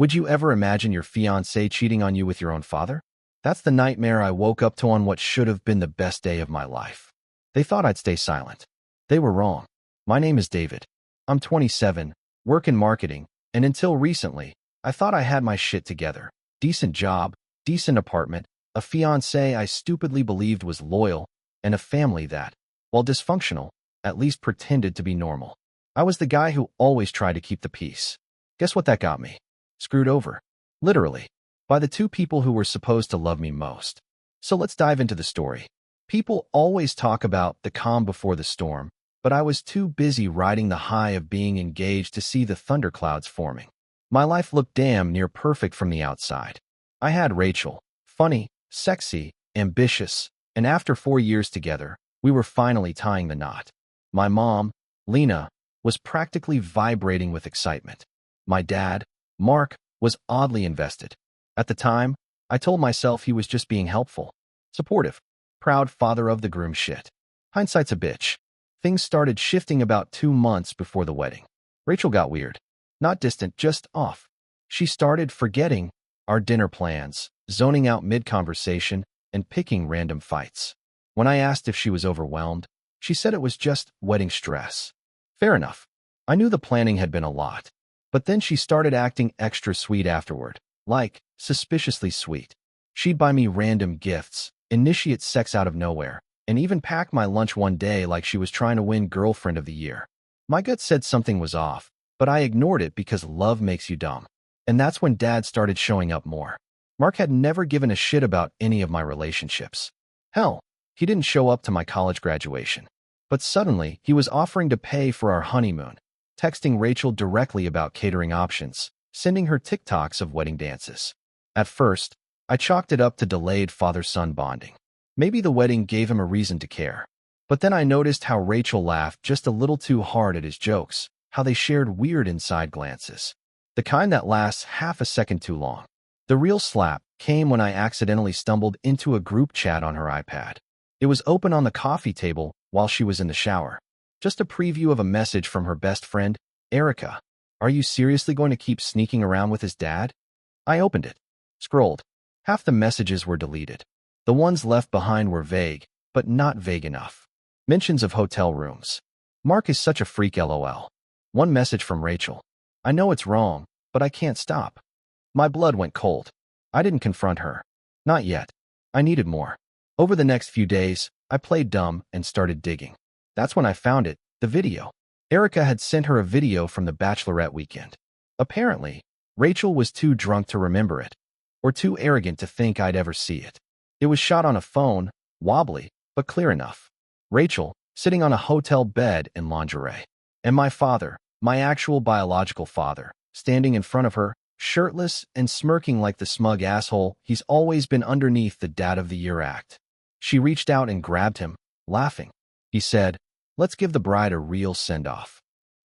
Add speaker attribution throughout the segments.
Speaker 1: Would you ever imagine your fiancé cheating on you with your own father? That's the nightmare I woke up to on what should have been the best day of my life. They thought I'd stay silent. They were wrong. My name is David. I'm 27, work in marketing, and until recently, I thought I had my shit together. Decent job, decent apartment, a fiancé I stupidly believed was loyal, and a family that, while dysfunctional, at least pretended to be normal. I was the guy who always tried to keep the peace. Guess what that got me? Screwed over. Literally. By the two people who were supposed to love me most. So let's dive into the story. People always talk about the calm before the storm, but I was too busy riding the high of being engaged to see the thunderclouds forming. My life looked damn near perfect from the outside. I had Rachel, funny, sexy, ambitious, and after 4 years together, we were finally tying the knot. My mom, Lena, was practically vibrating with excitement. My dad, Mark, was oddly invested. At the time, I told myself he was just being helpful, supportive, proud father of the groom shit. Hindsight's a bitch. Things started shifting about 2 months before the wedding. Rachel got weird. Not distant, just off. She started forgetting our dinner plans, zoning out mid-conversation, and picking random fights. When I asked if she was overwhelmed, she said it was just wedding stress. Fair enough. I knew the planning had been a lot. But then she started acting extra sweet afterward, like, suspiciously sweet. She'd buy me random gifts, initiate sex out of nowhere, and even pack my lunch one day like she was trying to win Girlfriend of the Year. My gut said something was off, but I ignored it because love makes you dumb. And that's when Dad started showing up more. Mark had never given a shit about any of my relationships. Hell, he didn't show up to my college graduation. But suddenly, he was offering to pay for our honeymoon, texting Rachel directly about catering options, sending her TikToks of wedding dances. At first, I chalked it up to delayed father-son bonding. Maybe the wedding gave him a reason to care. But then I noticed how Rachel laughed just a little too hard at his jokes, how they shared weird inside glances. The kind that lasts half a second too long. The real slap came when I accidentally stumbled into a group chat on her iPad. It was open on the coffee table while she was in the shower. Just a preview of a message from her best friend, Erica. Are you seriously going to keep sneaking around with his dad? I opened it. Scrolled. Half the messages were deleted. The ones left behind were vague, but not vague enough. Mentions of hotel rooms. Mark is such a freak, lol. One message from Rachel. I know it's wrong, but I can't stop. My blood went cold. I didn't confront her. Not yet. I needed more. Over the next few days, I played dumb and started digging. That's when I found it, the video. Erica had sent her a video from the bachelorette weekend. Apparently, Rachel was too drunk to remember it, or too arrogant to think I'd ever see it. It was shot on a phone, wobbly, but clear enough. Rachel, sitting on a hotel bed in lingerie. And my father, my actual biological father, standing in front of her, shirtless and smirking like the smug asshole he's always been underneath the Dad of the Year act. She reached out and grabbed him, laughing. He said, "Let's give the bride a real send-off."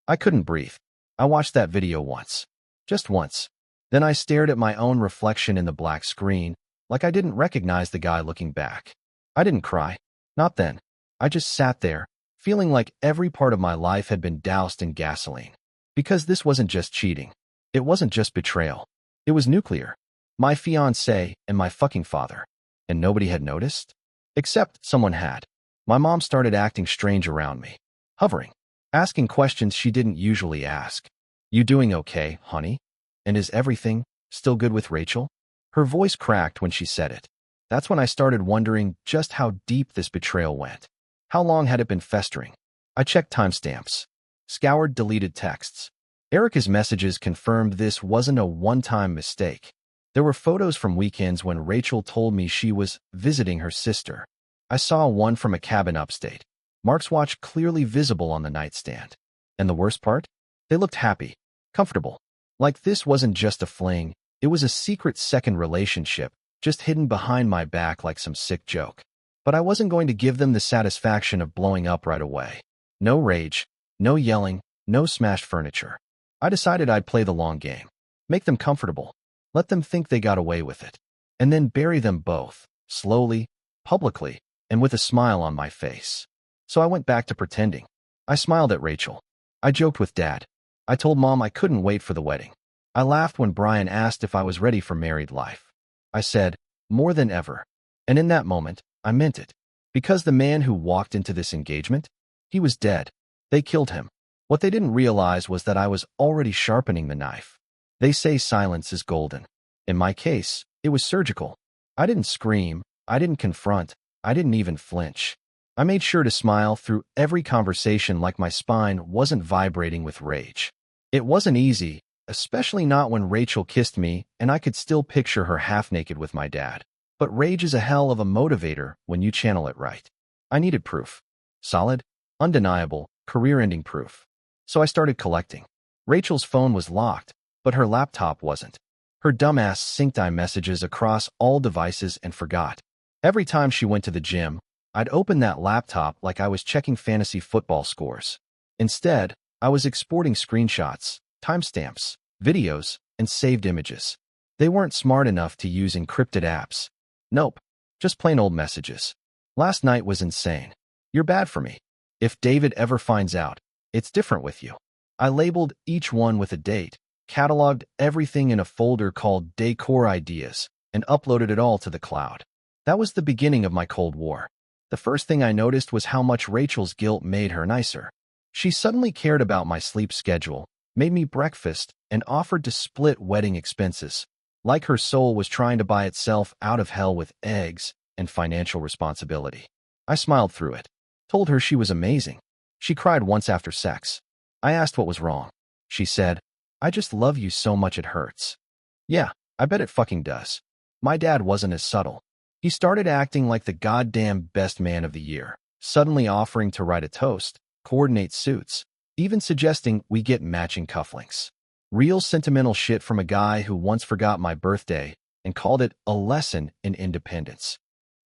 Speaker 1: I couldn't breathe. I watched that video once. Just once. Then I stared at my own reflection in the black screen, like I didn't recognize the guy looking back. I didn't cry. Not then. I just sat there, feeling like every part of my life had been doused in gasoline. Because this wasn't just cheating. It wasn't just betrayal. It was nuclear. My fiancé and my fucking father. And nobody had noticed? Except someone had. My mom started acting strange around me. Hovering. Asking questions she didn't usually ask. You doing okay, honey? And is everything still good with Rachel? Her voice cracked when she said it. That's when I started wondering just how deep this betrayal went. How long had it been festering? I checked timestamps. Scoured deleted texts. Erica's messages confirmed this wasn't a one-time mistake. There were photos from weekends when Rachel told me she was visiting her sister. I saw one from a cabin upstate. Mark's watch clearly visible on the nightstand. And the worst part? They looked happy, comfortable. Like this wasn't just a fling, it was a secret second relationship, just hidden behind my back like some sick joke. But I wasn't going to give them the satisfaction of blowing up right away. No rage, no yelling, no smashed furniture. I decided I'd play the long game. Make them comfortable. Let them think they got away with it. And then bury them both, slowly, publicly, and with a smile on my face. So I went back to pretending. I smiled at Rachel. I joked with Dad. I told Mom I couldn't wait for the wedding. I laughed when Brian asked if I was ready for married life. I said, more than ever. And in that moment, I meant it. Because the man who walked into this engagement, he was dead. They killed him. What they didn't realize was that I was already sharpening the knife. They say silence is golden. In my case, it was surgical. I didn't scream. I didn't confront. I didn't even flinch. I made sure to smile through every conversation like my spine wasn't vibrating with rage. It wasn't easy, especially not when Rachel kissed me and I could still picture her half-naked with my dad. But rage is a hell of a motivator when you channel it right. I needed proof. Solid, undeniable, career-ending proof. So I started collecting. Rachel's phone was locked, but her laptop wasn't. Her dumbass synced iMessages across all devices and forgot. Every time she went to the gym, I'd open that laptop like I was checking fantasy football scores. Instead, I was exporting screenshots, timestamps, videos, and saved images. They weren't smart enough to use encrypted apps. Nope, just plain old messages. Last night was insane. You're bad for me. If David ever finds out, it's different with you. I labeled each one with a date, cataloged everything in a folder called Decor Ideas, and uploaded it all to the cloud. That was the beginning of my Cold War. The first thing I noticed was how much Rachel's guilt made her nicer. She suddenly cared about my sleep schedule, made me breakfast, and offered to split wedding expenses, like her soul was trying to buy itself out of hell with eggs and financial responsibility. I smiled through it, told her she was amazing. She cried once after sex. I asked what was wrong. She said, I just love you so much it hurts. Yeah, I bet it fucking does. My dad wasn't as subtle. He started acting like the goddamn best man of the year, suddenly offering to write a toast, coordinate suits, even suggesting we get matching cufflinks. Real sentimental shit from a guy who once forgot my birthday and called it a lesson in independence.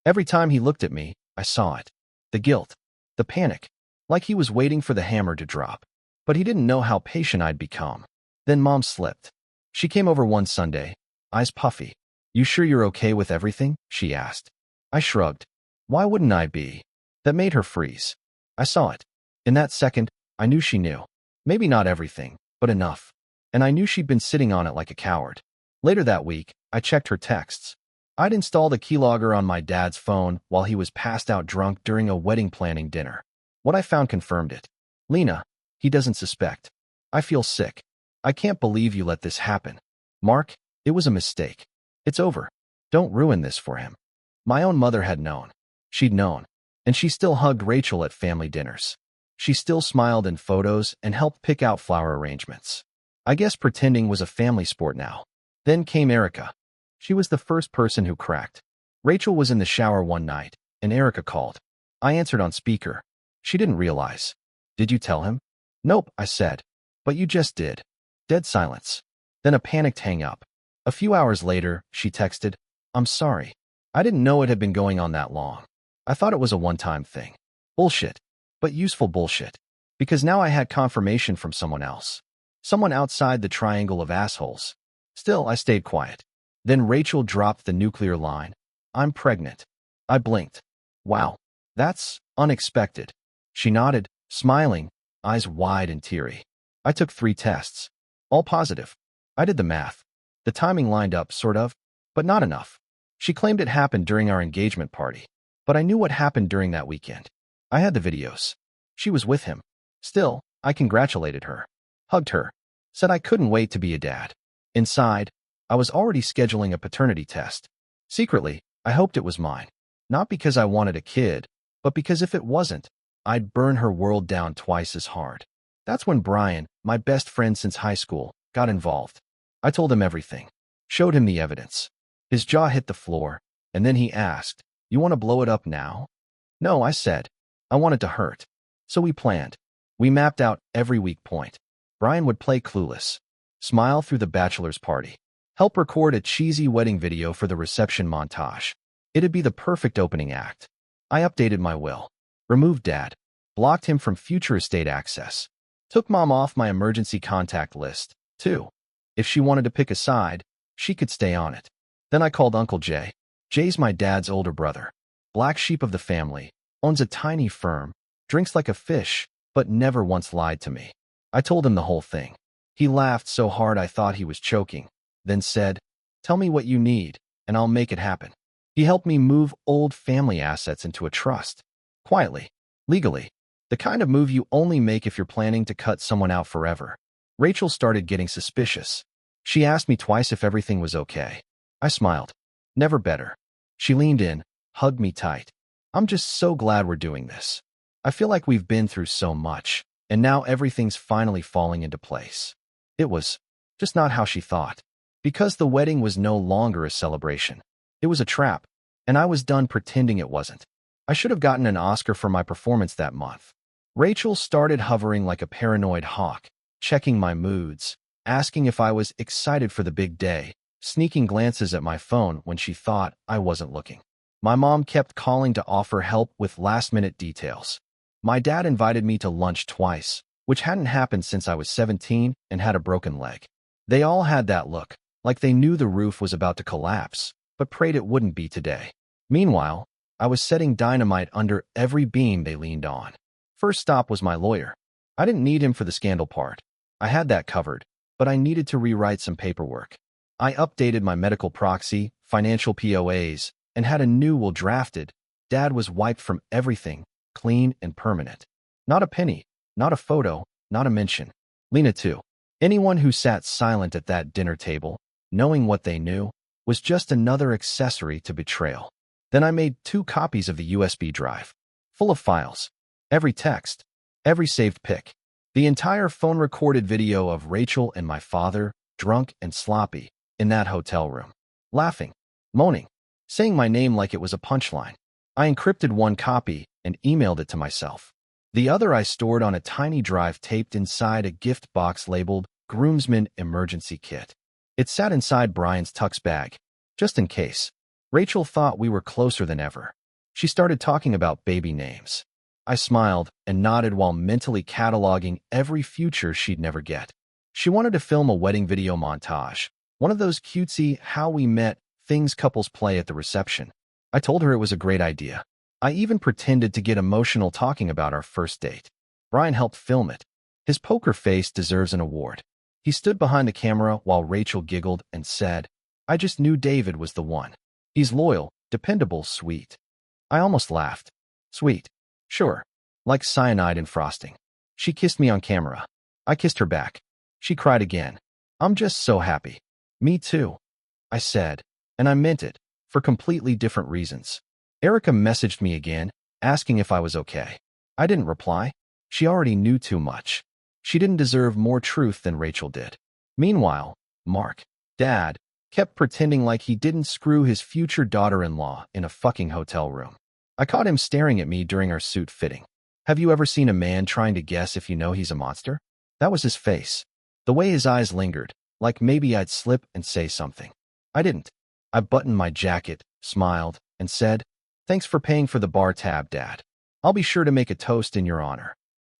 Speaker 1: Every time he looked at me, I saw it. The guilt, the panic, like he was waiting for the hammer to drop. But he didn't know how patient I'd become. Then Mom slipped. She came over one Sunday, eyes puffy. You sure you're okay with everything? She asked. I shrugged. Why wouldn't I be? That made her freeze. I saw it. In that second, I knew she knew. Maybe not everything, but enough. And I knew she'd been sitting on it like a coward. Later that week, I checked her texts. I'd installed a keylogger on my dad's phone while he was passed out drunk during a wedding planning dinner. What I found confirmed it. Lena, he doesn't suspect. I feel sick. I can't believe you let this happen. Mark, it was a mistake. It's over. Don't ruin this for him. My own mother had known. She'd known. And she still hugged Rachel at family dinners. She still smiled in photos and helped pick out flower arrangements. I guess pretending was a family sport now. Then came Erica. She was the first person who cracked. Rachel was in the shower one night, and Erica called. I answered on speaker. She didn't realize. Did you tell him? Nope, I said. But you just did. Dead silence. Then a panicked hang-up. A few hours later, she texted, I'm sorry. I didn't know it had been going on that long. I thought it was a one-time thing. Bullshit. But useful bullshit. Because now I had confirmation from someone else. Someone outside the triangle of assholes. Still, I stayed quiet. Then Rachel dropped the nuclear line. I'm pregnant. I blinked. Wow. That's unexpected. She nodded, smiling, eyes wide and teary. I took 3 tests. All positive. I did the math. The timing lined up, sort of, but not enough. She claimed it happened during our engagement party. But I knew what happened during that weekend. I had the videos. She was with him. Still, I congratulated her. Hugged her. Said I couldn't wait to be a dad. Inside, I was already scheduling a paternity test. Secretly, I hoped it was mine. Not because I wanted a kid, but because if it wasn't, I'd burn her world down twice as hard. That's when Brian, my best friend since high school, got involved. I told him everything. Showed him the evidence. His jaw hit the floor, and then he asked, You want to blow it up now? No, I said. I want it to hurt. So we planned. We mapped out every weak point. Brian would play clueless. Smile through the bachelor's party. Help record a cheesy wedding video for the reception montage. It'd be the perfect opening act. I updated my will. Removed Dad. Blocked him from future estate access. Took Mom off my emergency contact list, too. If she wanted to pick a side, she could stay on it. Then I called Uncle Jay. Jay's my dad's older brother. Black sheep of the family. Owns a tiny firm. Drinks like a fish, but never once lied to me. I told him the whole thing. He laughed so hard I thought he was choking, then said, "Tell me what you need, and I'll make it happen." He helped me move old family assets into a trust. Quietly, legally. The kind of move you only make if you're planning to cut someone out forever. Rachel started getting suspicious. She asked me twice if everything was okay. I smiled. Never better. She leaned in, hugged me tight. "I'm just so glad we're doing this. I feel like we've been through so much, and now everything's finally falling into place." It was just not how she thought. Because the wedding was no longer a celebration. It was a trap, and I was done pretending it wasn't. I should have gotten an Oscar for my performance that month. Rachel started hovering like a paranoid hawk, checking my moods, asking if I was excited for the big day, sneaking glances at my phone when she thought I wasn't looking. My mom kept calling to offer help with last-minute details. My dad invited me to lunch twice, which hadn't happened since I was 17 and had a broken leg. They all had that look, like they knew the roof was about to collapse, but prayed it wouldn't be today. Meanwhile, I was setting dynamite under every beam they leaned on. First stop was my lawyer. I didn't need him for the scandal part. I had that covered, but I needed to rewrite some paperwork. I updated my medical proxy, financial POAs, and had a new will drafted. Dad was wiped from everything, clean and permanent. Not a penny, not a photo, not a mention. Lena too. Anyone who sat silent at that dinner table, knowing what they knew, was just another accessory to betrayal. Then I made 2 copies of the USB drive, full of files. Every text, every saved pic, the entire phone-recorded video of Rachel and my father, drunk and sloppy, in that hotel room. Laughing, moaning, saying my name like it was a punchline. I encrypted 1 copy and emailed it to myself. The other I stored on a tiny drive taped inside a gift box labeled Groomsman Emergency Kit. It sat inside Brian's tux bag, just in case. Rachel thought we were closer than ever. She started talking about baby names. I smiled and nodded while mentally cataloging every future she'd never get. She wanted to film a wedding video montage, one of those cutesy how we met things couples play at the reception. I told her it was a great idea. I even pretended to get emotional talking about our first date. Brian helped film it. His poker face deserves an award. He stood behind the camera while Rachel giggled and said, "I just knew David was the one. He's loyal, dependable, sweet." I almost laughed. Sweet. Sure. Like cyanide in frosting. She kissed me on camera. I kissed her back. She cried again. "I'm just so happy." "Me too," I said, and I meant it, for completely different reasons. Erica messaged me again, asking if I was okay. I didn't reply. She already knew too much. She didn't deserve more truth than Rachel did. Meanwhile, Mark, Dad, kept pretending like he didn't screw his future daughter-in-law in a fucking hotel room. I caught him staring at me during our suit fitting. Have you ever seen a man trying to guess if you know he's a monster? That was his face. The way his eyes lingered, like maybe I'd slip and say something. I didn't. I buttoned my jacket, smiled, and said, "Thanks for paying for the bar tab, Dad. I'll be sure to make a toast in your honor."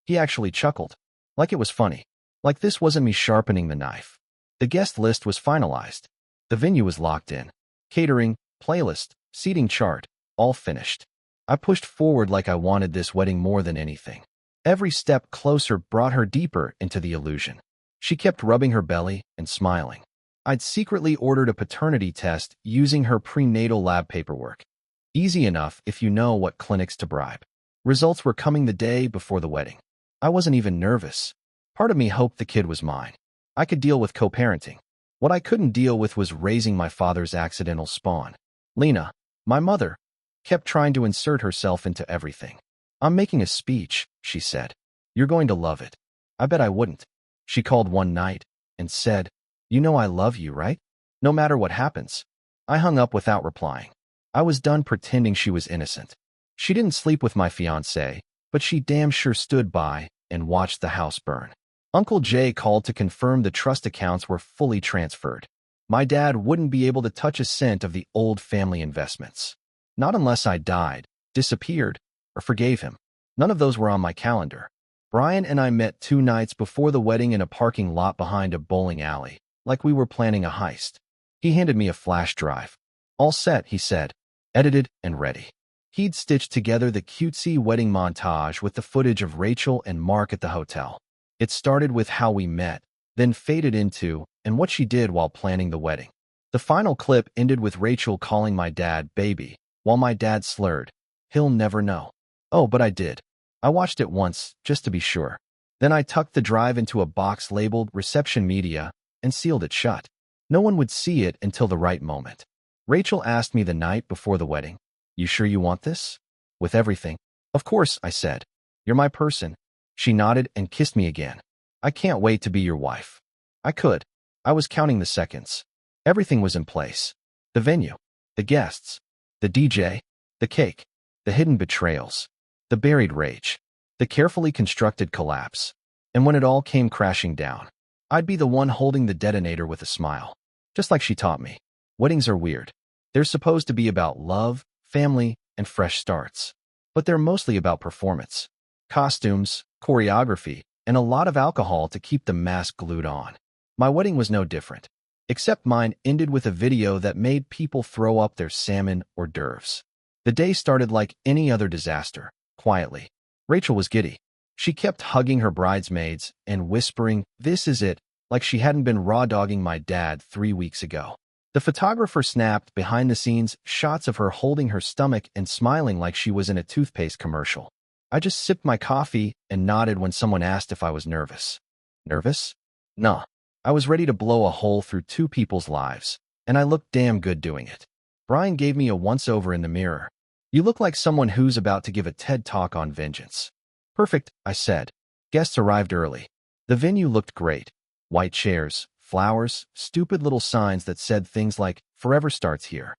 Speaker 1: He actually chuckled, like it was funny, like this wasn't me sharpening the knife. The guest list was finalized. The venue was locked in. Catering, playlist, seating chart, all finished. I pushed forward like I wanted this wedding more than anything. Every step closer brought her deeper into the illusion. She kept rubbing her belly and smiling. I'd secretly ordered a paternity test using her prenatal lab paperwork. Easy enough if you know what clinics to bribe. Results were coming the day before the wedding. I wasn't even nervous. Part of me hoped the kid was mine. I could deal with co-parenting. What I couldn't deal with was raising my father's accidental spawn. Lena, my mother, kept trying to insert herself into everything. "I'm making a speech," she said. "You're going to love it." I bet I wouldn't. She called one night and said, "You know I love you, right? No matter what happens." I hung up without replying. I was done pretending she was innocent. She didn't sleep with my fiancé, but she damn sure stood by and watched the house burn. Uncle Jay called to confirm the trust accounts were fully transferred. My dad wouldn't be able to touch a cent of the old family investments. Not unless I died, disappeared, or forgave him. None of those were on my calendar. Brian and I met 2 nights before the wedding in a parking lot behind a bowling alley, like we were planning a heist. He handed me a flash drive. "All set," he said, edited and ready. He'd stitched together the cutesy wedding montage with the footage of Rachel and Mark at the hotel. It started with how we met, then faded into, and what she did while planning the wedding. The final clip ended with Rachel calling my dad baby, while my dad slurred, "He'll never know." Oh, but I did. I watched it once, just to be sure. Then I tucked the drive into a box labeled Reception Media and sealed it shut. No one would see it until the right moment. Rachel asked me the night before the wedding, "You sure you want this?" "With everything." "Of course," I said. "You're my person." She nodded and kissed me again. "I can't wait to be your wife." I could. I was counting the seconds. Everything was in place. The venue, the guests, the DJ, the cake, the hidden betrayals, the buried rage, the carefully constructed collapse. And when it all came crashing down, I'd be the one holding the detonator with a smile. Just like she taught me. Weddings are weird. They're supposed to be about love, family, and fresh starts. But they're mostly about performance. Costumes, choreography, and a lot of alcohol to keep the mask glued on. My wedding was no different. Except mine ended with a video that made people throw up their salmon hors d'oeuvres. The day started like any other disaster, quietly. Rachel was giddy. She kept hugging her bridesmaids and whispering, "This is it," like she hadn't been raw-dogging my dad 3 weeks ago. The photographer snapped behind-the-scenes shots of her holding her stomach and smiling like she was in a toothpaste commercial. I just sipped my coffee and nodded when someone asked if I was nervous. Nervous? Nah. I was ready to blow a hole through 2 people's lives, and I looked damn good doing it. Brian gave me a once-over in the mirror. "You look like someone who's about to give a TED Talk on vengeance." "Perfect," I said. Guests arrived early. The venue looked great. White chairs, flowers, stupid little signs that said things like, "Forever starts here."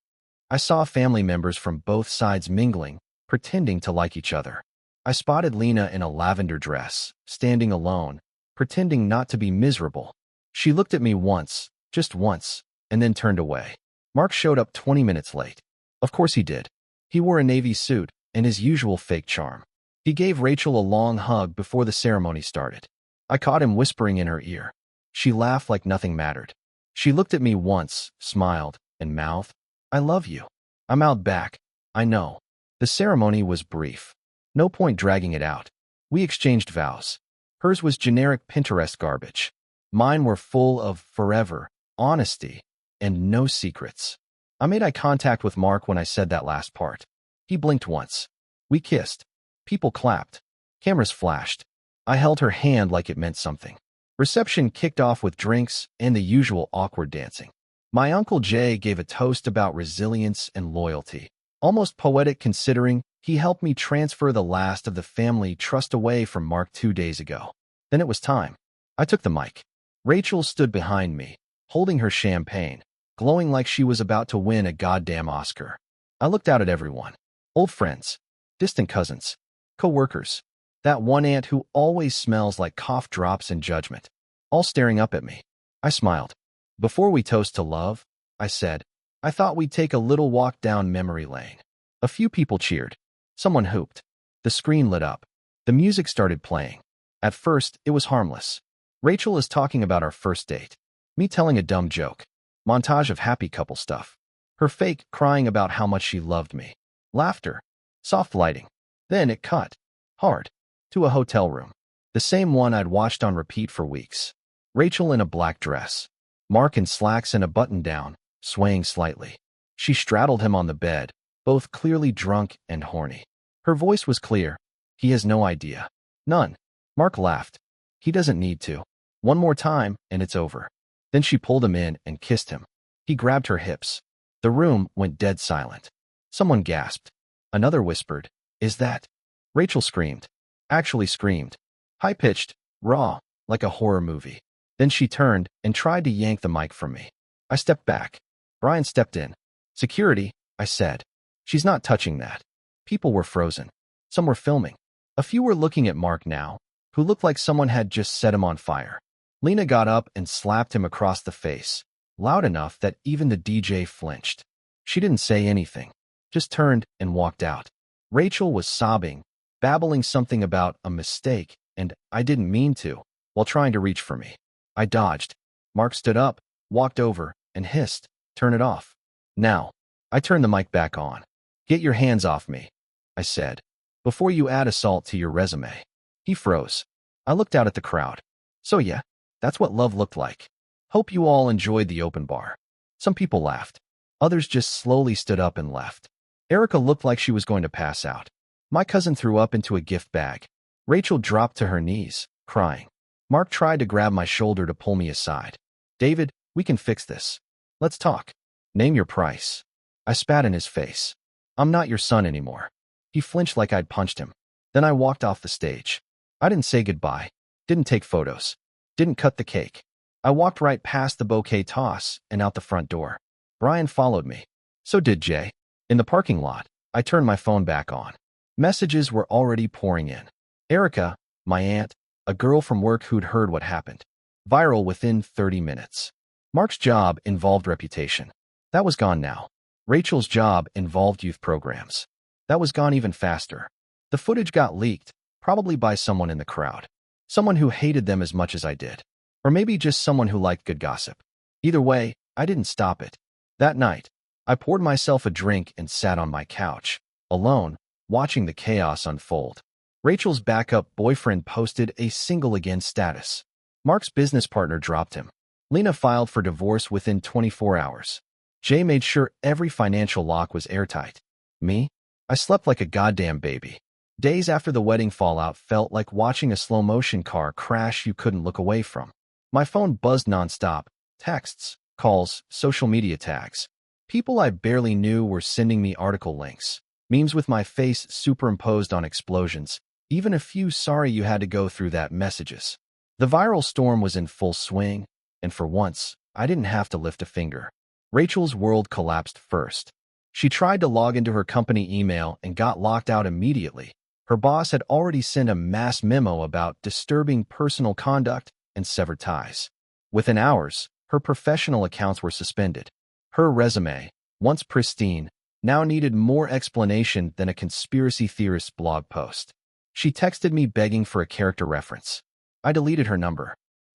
Speaker 1: I saw family members from both sides mingling, pretending to like each other. I spotted Lena in a lavender dress, standing alone, pretending not to be miserable. She looked at me once, just once, and then turned away. Mark showed up 20 minutes late. Of course he did. He wore a navy suit and his usual fake charm. He gave Rachel a long hug before the ceremony started. I caught him whispering in her ear. She laughed like nothing mattered. She looked at me once, smiled, and mouthed, "I love you." I mouthed back, "I know." The ceremony was brief. No point dragging it out. We exchanged vows. Hers was generic Pinterest garbage. Mine were full of forever, honesty, and no secrets. I made eye contact with Mark when I said that last part. He blinked once. We kissed. People clapped. Cameras flashed. I held her hand like it meant something. Reception kicked off with drinks and the usual awkward dancing. My Uncle Jay gave a toast about resilience and loyalty, almost poetic considering he helped me transfer the last of the family trust away from Mark 2 days ago. Then it was time. I took the mic. Rachel stood behind me, holding her champagne, glowing like she was about to win a goddamn Oscar. I looked out at everyone. Old friends, distant cousins, co-workers, that one aunt who always smells like cough drops and judgment, all staring up at me. I smiled. "Before we toast to love," I said, "I thought we'd take a little walk down memory lane." A few people cheered. Someone hooped. The screen lit up. The music started playing. At first, it was harmless. Rachel is talking about our first date. Me telling a dumb joke. Montage of happy couple stuff. Her fake crying about how much she loved me. Laughter. Soft lighting. Then it cut. Hard. To a hotel room. The same one I'd watched on repeat for weeks. Rachel in a black dress. Mark in slacks and a button-down, swaying slightly. She straddled him on the bed, both clearly drunk and horny. Her voice was clear. "He has no idea." "None." Mark laughed. "He doesn't need to. One more time, and it's over." Then she pulled him in and kissed him. He grabbed her hips. The room went dead silent. Someone gasped. Another whispered, "Is that?" Rachel screamed. Actually screamed. High-pitched, raw, like a horror movie. Then she turned and tried to yank the mic from me. I stepped back. Brian stepped in. "Security," I said. "She's not touching that." People were frozen. Some were filming. A few were looking at Mark now, who looked like someone had just set him on fire. Lena got up and slapped him across the face, loud enough that even the DJ flinched. She didn't say anything, just turned and walked out. Rachel was sobbing, babbling something about a mistake, and "I didn't mean to," while trying to reach for me. I dodged. Mark stood up, walked over, and hissed, "Turn it off." Now. I turned the mic back on. "Get your hands off me," I said, "before you add assault to your resume." He froze. I looked out at the crowd. "So yeah, That's what love looked like. Hope you all enjoyed the open bar. Some people laughed. Others just slowly stood up and left. Erica looked like she was going to pass out. My cousin threw up into a gift bag. Rachel dropped to her knees, crying. Mark tried to grab my shoulder to pull me aside. David, we can fix this. Let's talk. Name your price. I spat in his face. I'm not your son anymore. He flinched like I'd punched him. Then I walked off the stage. I didn't say goodbye, didn't take photos, didn't cut the cake. I walked right past the bouquet toss and out the front door. Brian followed me. So did Jay. In the parking lot, I turned my phone back on. Messages were already pouring in. Erica, my aunt, a girl from work who'd heard what happened. Viral within 30 minutes. Mark's job involved reputation. That was gone now. Rachel's job involved youth programs. That was gone even faster. The footage got leaked, probably by someone in the crowd. Someone who hated them as much as I did. Or maybe just someone who liked good gossip. Either way, I didn't stop it. That night, I poured myself a drink and sat on my couch, alone, watching the chaos unfold. Rachel's backup boyfriend posted a single again status. Mark's business partner dropped him. Lena filed for divorce within 24 hours. Jay made sure every financial lock was airtight. Me? I slept like a goddamn baby. Days after the wedding fallout felt like watching a slow-motion car crash you couldn't look away from. My phone buzzed nonstop. Texts, calls, social media tags. People I barely knew were sending me article links. Memes with my face superimposed on explosions. Even a few sorry you had to go through that messages. The viral storm was in full swing, and for once, I didn't have to lift a finger. Rachel's world collapsed first. She tried to log into her company email and got locked out immediately. Her boss had already sent a mass memo about disturbing personal conduct and severed ties. Within hours, her professional accounts were suspended. Her resume, once pristine, now needed more explanation than a conspiracy theorist's blog post. She texted me begging for a character reference. I deleted her number.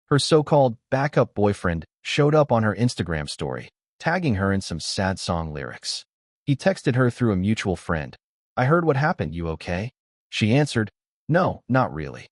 Speaker 1: Her so-called backup boyfriend showed up on her Instagram story, tagging her in some sad song lyrics. He texted her through a mutual friend. I heard what happened, you okay? She answered, no, not really.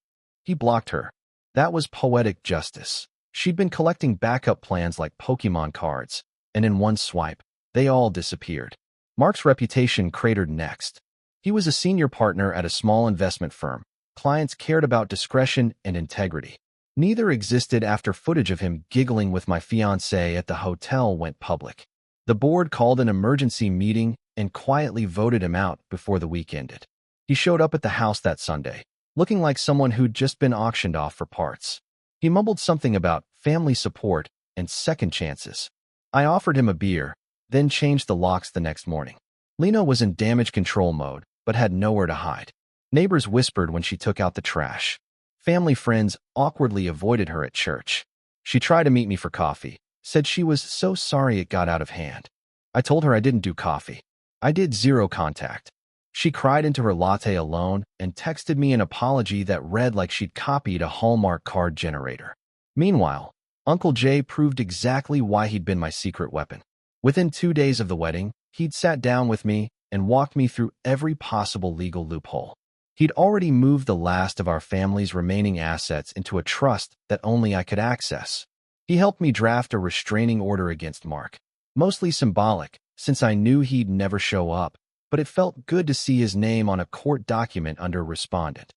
Speaker 1: He blocked her. That was poetic justice. She'd been collecting backup plans like Pokemon cards, and in one swipe, they all disappeared. Mark's reputation cratered next. He was a senior partner at a small investment firm. Clients cared about discretion and integrity. Neither existed after footage of him giggling with my fiancée at the hotel went public. The board called an emergency meeting and quietly voted him out before the week ended. He showed up at the house that Sunday, looking like someone who'd just been auctioned off for parts. He mumbled something about family support and second chances. I offered him a beer, then changed the locks the next morning. Lena was in damage control mode, but had nowhere to hide. Neighbors whispered when she took out the trash. Family friends awkwardly avoided her at church. She tried to meet me for coffee, said she was so sorry it got out of hand. I told her I didn't do coffee. I did zero contact. She cried into her latte alone and texted me an apology that read like she'd copied a Hallmark card generator. Meanwhile, Uncle Jay proved exactly why he'd been my secret weapon. Within 2 days of the wedding, he'd sat down with me and walked me through every possible legal loophole. He'd already moved the last of our family's remaining assets into a trust that only I could access. He helped me draft a restraining order against Mark, mostly symbolic, since I knew he'd never show up, but it felt good to see his name on a court document under respondent.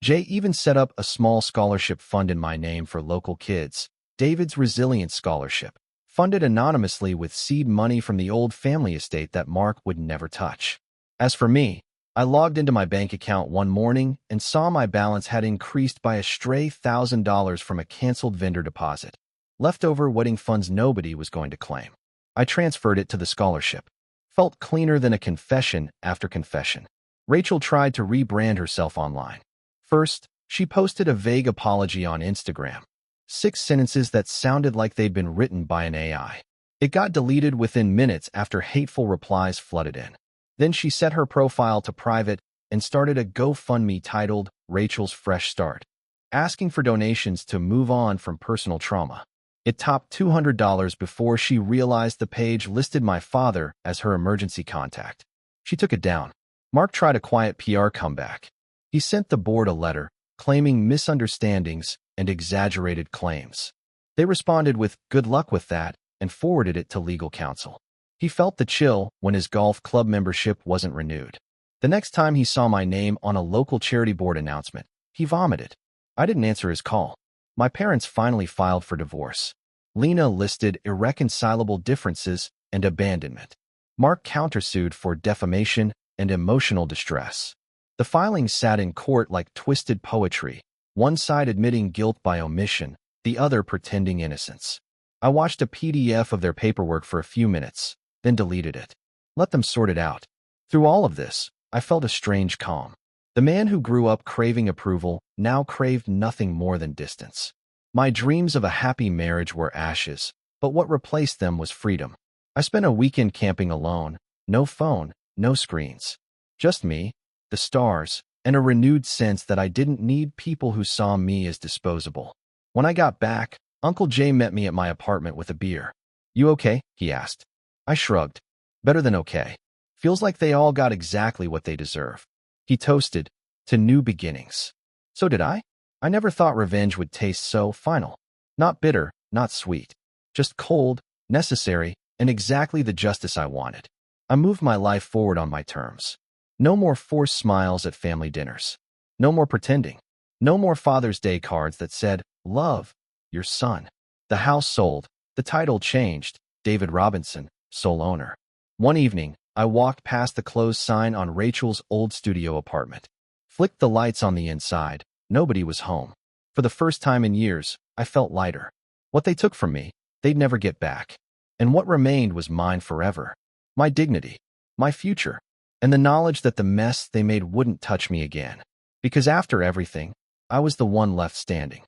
Speaker 1: Jay even set up a small scholarship fund in my name for local kids, David's Resilience Scholarship, funded anonymously with seed money from the old family estate that Mark would never touch. As for me, I logged into my bank account one morning and saw my balance had increased by a stray $1,000 from a canceled vendor deposit. Leftover wedding funds nobody was going to claim. I transferred it to the scholarship. Felt cleaner than a confession after confession. Rachel tried to rebrand herself online. First, she posted a vague apology on Instagram. 6 sentences that sounded like they'd been written by an AI. It got deleted within minutes after hateful replies flooded in. Then she set her profile to private and started a GoFundMe titled Rachel's Fresh Start, asking for donations to move on from personal trauma. It topped $200 before she realized the page listed my father as her emergency contact. She took it down. Mark tried a quiet PR comeback. He sent the board a letter claiming misunderstandings and exaggerated claims. They responded with, "Good luck with that," and forwarded it to legal counsel. He felt the chill when his golf club membership wasn't renewed. The next time he saw my name on a local charity board announcement, he vomited. I didn't answer his call. My parents finally filed for divorce. Lena listed irreconcilable differences and abandonment. Mark countersued for defamation and emotional distress. The filings sat in court like twisted poetry, one side admitting guilt by omission, the other pretending innocence. I watched a PDF of their paperwork for a few minutes, then deleted it. Let them sort it out. Through all of this, I felt a strange calm. The man who grew up craving approval now craved nothing more than distance. My dreams of a happy marriage were ashes, but what replaced them was freedom. I spent a weekend camping alone, no phone, no screens. Just me, the stars, and a renewed sense that I didn't need people who saw me as disposable. When I got back, Uncle Jay met me at my apartment with a beer. "You okay?" he asked. I shrugged. "Better than okay. Feels like they all got exactly what they deserve." He toasted, "To new beginnings." So did I. I never thought revenge would taste so final. Not bitter, not sweet. Just cold, necessary, and exactly the justice I wanted. I moved my life forward on my terms. No more forced smiles at family dinners. No more pretending. No more Father's Day cards that said, "Love, your son." The house sold. The title changed. David Robinson, sole owner. One evening, I walked past the closed sign on Rachel's old studio apartment. Flicked the lights on the inside. Nobody was home. For the first time in years, I felt lighter. What they took from me, they'd never get back. And what remained was mine forever. My dignity, my future, and the knowledge that the mess they made wouldn't touch me again. Because after everything, I was the one left standing.